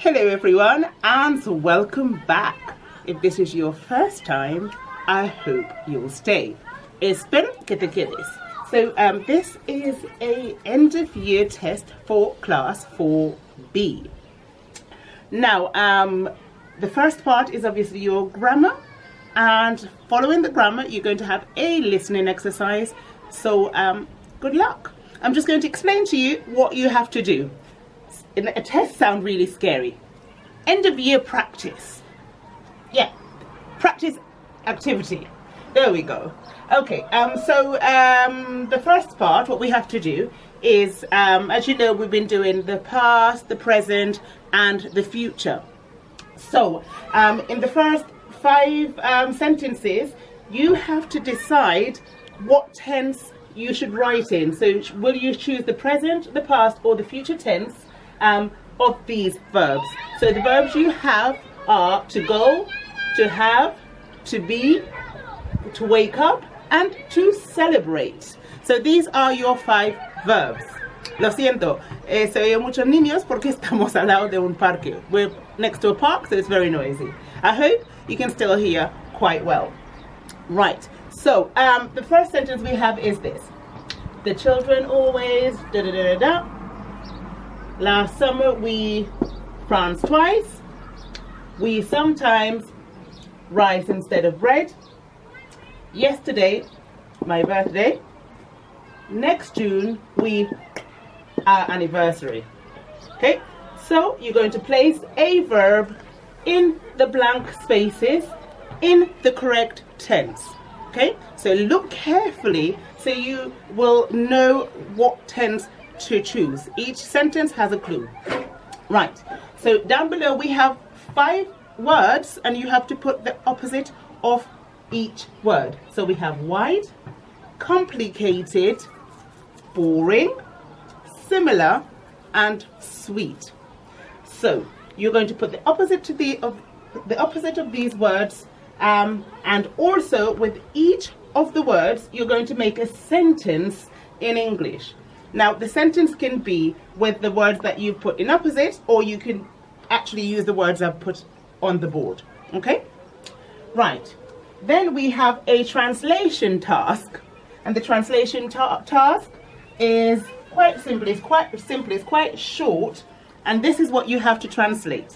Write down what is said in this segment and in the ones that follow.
Hello everyone and welcome back. If this is your first time, I hope you'll stay. Espero que te quedes. So this is a end of year test for class 4B. Now the first part is obviously your grammar, and following the grammar you're going to have a listening exercise. So good luck. I'm just going to explain to you what you have to do. A test sounds really scary. End of year practice. Yeah, practice activity. There we go. Okay, so the first part, what we have to do is, as you know, we've been doing the past, the present, and the future. So in the first 5 sentences, you have to decide what tense you should write in. So will you choose the present, the past, or the future tense of these verbs? So the verbs you have are to go, to have, to be, to wake up, and to celebrate. So these are your 5 verbs. Lo siento, se oyen muchos niños porque estamos al lado de un parque. We're next to a park, so it's very noisy. I hope you can still hear quite well. Right, so the first sentence we have is this. The children always da da da da da. Last summer we France twice. We sometimes rice instead of bread. Yesterday, my birthday. Next June we our anniversary. Okay, so you're going to place a verb in the blank spaces in the correct tense. Okay, so look carefully so you will know what tense to choose. Each sentence has a clue. Right, so down below we have 5 words and you have to put the opposite of each word. So we have wide, complicated, boring, similar, and sweet. So you're going to put the opposite to the opposite of these words, and also with each of the words you're going to make a sentence in English. Now the sentence can be with the words that you put in opposite, or you can actually use the words I've put on the board. Okay? Right. Then we have a translation task, and the translation task is quite simple. It's quite short, and this is what you have to translate.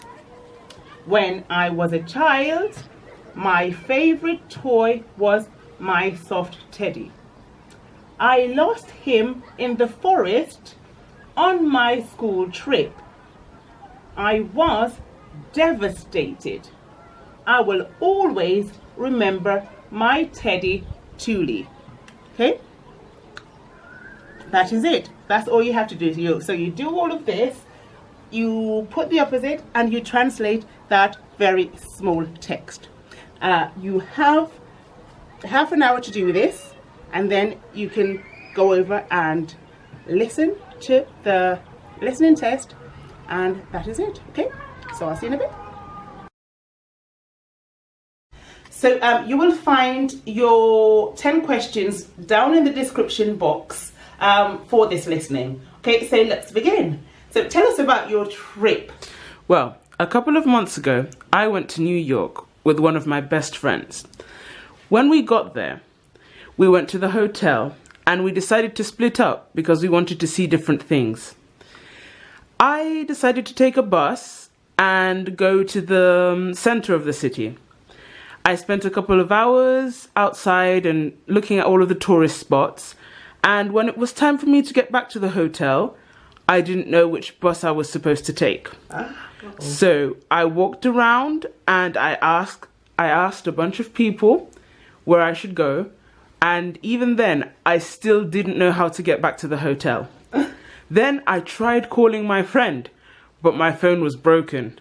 When I was a child, my favorite toy was my soft teddy. I lost him in the forest on my school trip. I was devastated. I will always remember my teddy Thule. Okay? That is it. That's all you have to do. So you do all of this, you put the opposite, and you translate that very small text. You have half an hour to do this, and then you can go over and listen to the listening test, and that is it. Okay, so I'll see you in a bit. So you will find your 10 questions down in the description box for this listening. Okay, so let's begin. So tell us about your trip. Well, a couple of months ago, I went to New York with one of my best friends. When we got there, we went to the hotel and we decided to split up because we wanted to see different things. I decided to take a bus and go to the center of the city. I spent a couple of hours outside and looking at all of the tourist spots, and when it was time for me to get back to the hotel, I didn't know which bus I was supposed to take. So I walked around and I asked a bunch of people where I should go, and even then I still didn't know how to get back to the hotel. Then I tried calling my friend, but my phone was broken.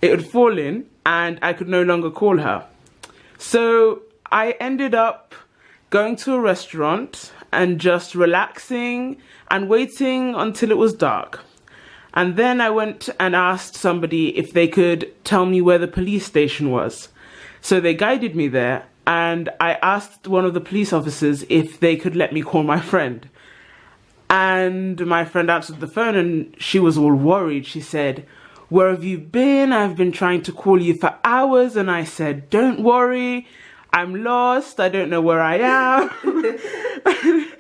It had fallen and I could no longer call her. So I ended up going to a restaurant and just relaxing and waiting until it was dark. And then I went and asked somebody if they could tell me where the police station was. So they guided me there, and I asked one of the police officers if they could let me call my friend. And my friend answered the phone and she was all worried. She said, where have you been? I've been trying to call you for hours. And I said, don't worry, I'm lost. I don't know where I am.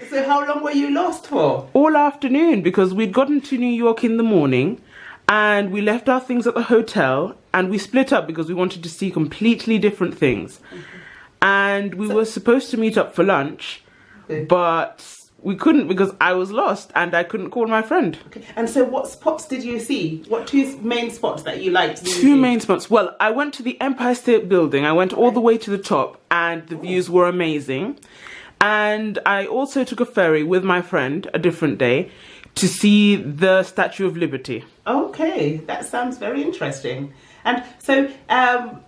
So how long were you lost for? All afternoon, because we'd gotten to New York in the morning and we left our things at the hotel and we split up because we wanted to see completely different things. And we were supposed to meet up for lunch, but we couldn't because I was lost and I couldn't call my friend. Okay. And so what spots did you see? What two main spots that you liked? Two main spots. Well, I went to the Empire State Building. I went all the way to the top and the views were amazing. And I also took a ferry with my friend a different day to see the Statue of Liberty. Okay, that sounds very interesting. And so bizarre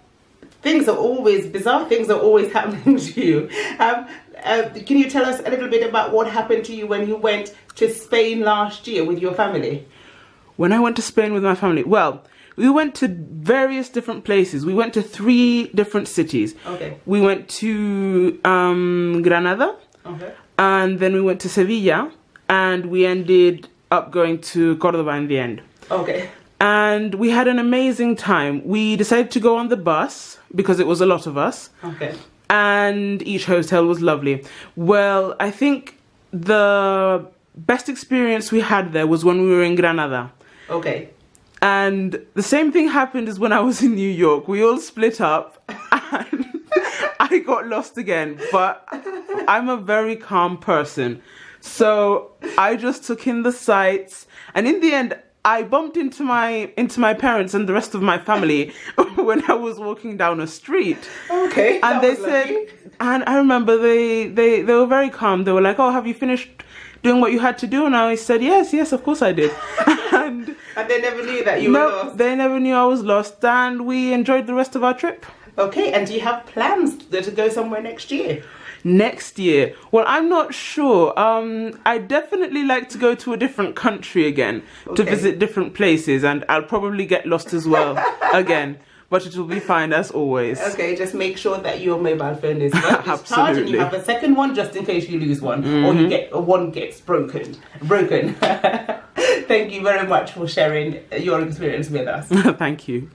things are always happening to you. Can you tell us a little bit about what happened to you when you went to Spain last year with your family? When I went to Spain with my family, well, we went to various different places. We went to 3 different cities. Okay. We went to Granada, and then we went to Sevilla, and we ended up going to Cordoba in the end. Okay. And we had an amazing time. We decided to go on the bus because it was a lot of us. Okay. And each hotel was lovely. Well, I think the best experience we had there was when we were in Granada. Okay. And the same thing happened as when I was in New York. We all split up and I got lost again. But I'm a very calm person. So I just took in the sights. And in the end, I bumped into my parents and the rest of my family when I was walking down a street. Okay. And they said, and I remember they were very calm. They were like, "Oh, have you finished doing what you had to do?" And I said, yes, of course I did. And they never knew that you were lost? They never knew I was lost, and we enjoyed the rest of our trip. Okay, and do you have plans to go somewhere next year? Next year? Well, I'm not sure. I definitely like to go to a different country again to visit different places, and I'll probably get lost as well again. But it will be fine as always. Okay, just make sure that your mobile phone is well discharged and you have a second one just in case you lose one or one gets broken. Thank you very much for sharing your experience with us. Thank you.